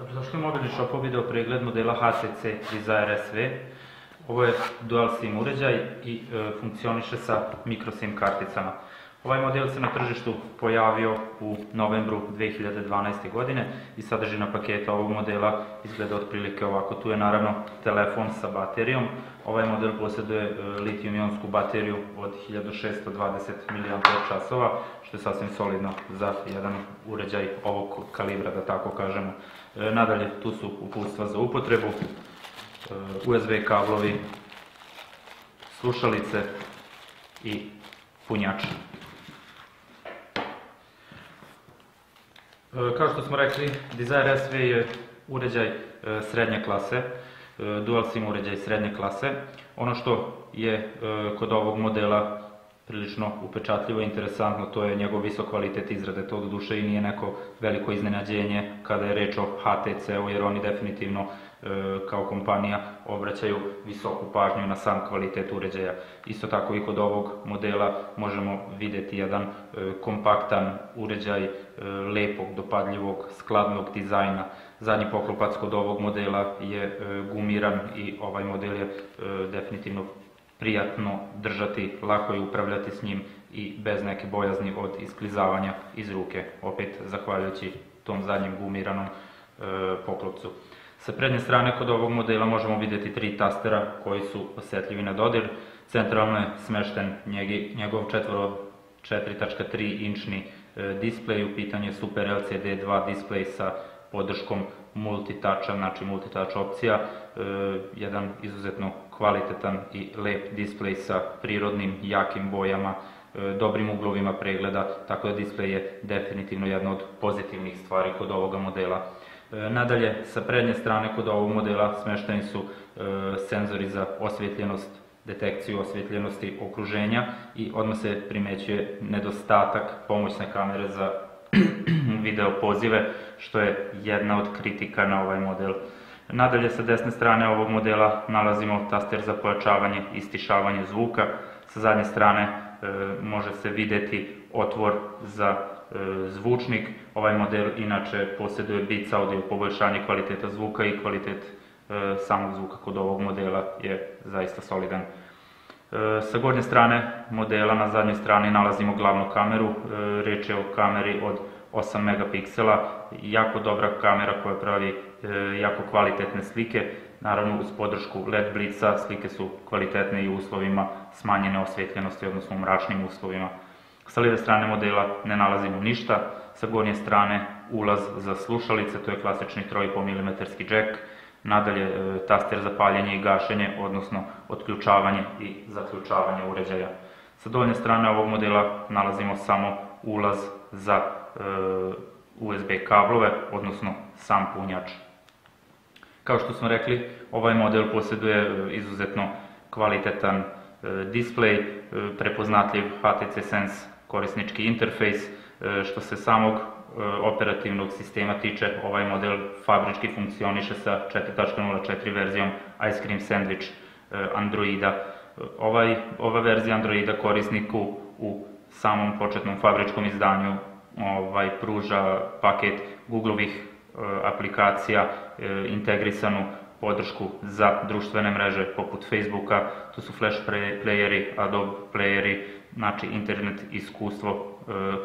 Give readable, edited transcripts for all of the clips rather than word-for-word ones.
Dobrodošli u mobilni shop video pregled modela HTC Desire SV. Ovo je dual SIM uređaj i funkcioniše sa micro SIM karticama. Ovaj model se na tržištu pojavio u novembru 2012. godine i sadržina paketa ovog modela izgleda otprilike ovako. Tu je naravno telefon sa baterijom. Ovaj model posjeduje litijum-ionsku bateriju od 1620 mAh, što je sasvim solidno za jedan uređaj ovog kalibra, da tako kažemo. Nadalje, tu su uputstva za upotrebu, USB kablovi, slušalice i punjač. Kao što smo rekli, Desire SV je uređaj srednje klase, dual SIM uređaj srednje klase. Ono što je kod ovog modela prilično upečatljivo i interesantno, to je njegov visok kvalitet izrade. To doduše i nije neko veliko iznenađenje kada je reč o HTC-u, jer oni definitivno kao kompanija obraćaju visoku pažnju na sam kvalitet uređaja. Isto tako i kod ovog modela možemo vidjeti jedan kompaktan uređaj lepog, dopadljivog, skladnog dizajna. Zadnji poklopac kod ovog modela je gumiran i ovaj model je definitivno prijatno držati, lako je upravljati s njim i bez neke bojazni od isklizavanja iz ruke, opet zahvaljujući tom zadnjem gumiranom poklopcu. Sa prednje strane kod ovog modela možemo vidjeti 3 tastera koji su osjetljivi na dodir. Centralno je smešten njegov 4.3 inčni displej, u pitanju je Super LCD 2 displej sa podrškom multitoucha, znači multitouch opcija, jedan izuzetno kvalitetan i lep displej sa prirodnim, jakim bojama, dobrim uglovima pregleda, tako da displej je definitivno jedna od pozitivnih stvari kod ovoga modela. Nadalje, sa prednje strane kod ovog modela smešteni su senzori za osvjetljenost, detekciju osvjetljenosti okruženja i odmah se primećuje nedostatak pomoćne kamere za video pozive, što je jedna od kritika na ovaj model. Nadalje, sa desne strane ovog modela nalazimo taster za pojačavanje i stišavanje zvuka. Sa zadnje strane može se vidjeti otvor za zvučnik. Ovaj model inače posjeduje Beats Audio, poboljšanje kvaliteta zvuka i kvalitet samog zvuka kod ovog modela je zaista solidan. Sa gornje strane modela na zadnjoj strani nalazimo glavnu kameru. Riječ je o kameri od 8 megapiksela, jako dobra kamera koja pravi jako kvalitetne slike. Naravno, uz podršku LED blica slike su kvalitetne i u uslovima smanjene osvjetljenosti, odnosno u mračnim uslovima. Sa lijeve strane modela ne nalazimo ništa. Sa gornje strane ulaz za slušalice, to je klasični 3,5 mm jack. Nadalje, taster za paljenje i gašenje, odnosno otključavanje i zaključavanje uređaja. Sa donje strane ovog modela nalazimo samo ulaz za USB kablove, odnosno sam punjač. Kao što smo rekli, ovaj model posjeduje izuzetno kvalitetan displej, prepoznatljiv HTC Sense korisnički interfejs. Što se samog operativnog sistema tiče, ovaj model fabrički funkcioniše sa 4.04 verzijom Ice Cream Sandwich Androida. Ova verzija Androida korisniku u samom početnom fabričkom izdanju pruža paket Googlovih aplikacija, integrisanu podršku za društvene mreže poput Facebooka, tu su Flash playeri, Adobe playeri, znači internet iskustvo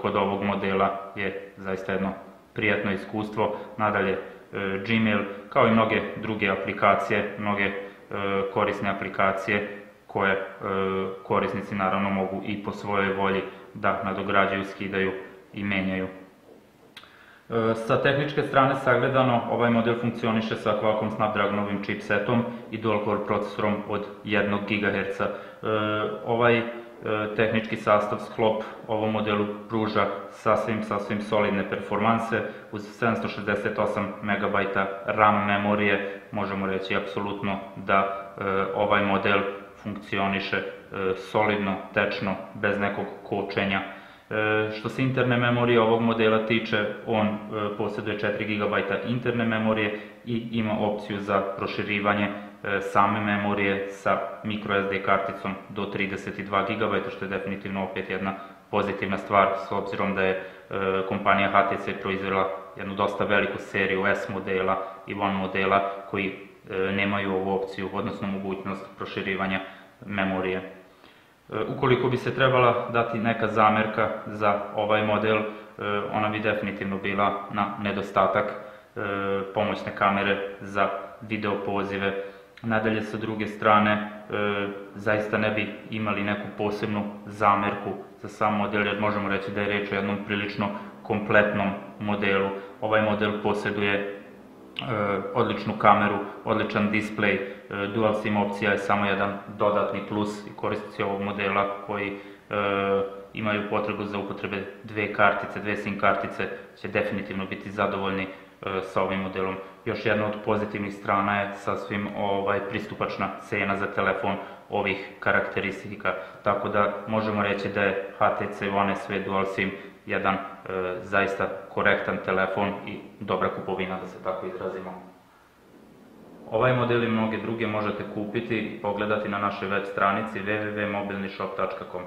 kod ovog modela je zaista jedno prijatno iskustvo. Nadalje, Gmail, kao i mnoge druge aplikacije, mnoge korisne aplikacije koje korisnici naravno mogu i po svojoj volji da nadograđuju, skidaju i menjaju. Sa tehničke strane sagledano, ovaj model funkcioniše sa Qualcomm Snapdragonovim chipsetom i dual-core procesorom od 1 GHz. Ovaj tehnički sastav, sklop ovom modelu pruža sasvim solidne performanse. Uz 768 MB RAM memorije možemo reći apsolutno da ovaj model funkcioniše solidno, tečno, bez nekog kočenja. Što se interne memorije ovog modela tiče, on posjeduje 4 GB interne memorije i ima opciju za proširivanje same memorije sa microSD karticom do 32 GB, što je definitivno opet jedna pozitivna stvar, s obzirom da je kompanija HTC proizvela jednu dosta veliku seriju S modela i One modela koji nemaju ovu opciju, odnosno mogućnost proširivanja memorije. Ukoliko bi se trebala dati neka zamerka za ovaj model, ona bi definitivno bila na nedostatak pomoćne kamere za video pozive. Nadalje, sa druge strane, zaista ne bi imali neku posebnu zamerku za sam model, jer možemo reći da je reč o jednom prilično kompletnom modelu. Ovaj model posjeduje odličnu kameru, odličan display, dual SIM opcija je samo jedan dodatni plus i korisnici ovog modela koji imaju potrebu za upotrebe dve kartice, dve SIM kartice će definitivno biti zadovoljni sa ovim modelom. Još jedna od pozitivnih strana je sasvim pristupačna cena za telefon ovih karakteristika, tako da možemo reći da je HTC One SV Dual SIM jedan zaista korektan telefon i dobra kupovina, da se tako izrazimo. Ovaj model i mnoge druge možete kupiti i pogledati na našoj web stranici www.mobilnishop.com.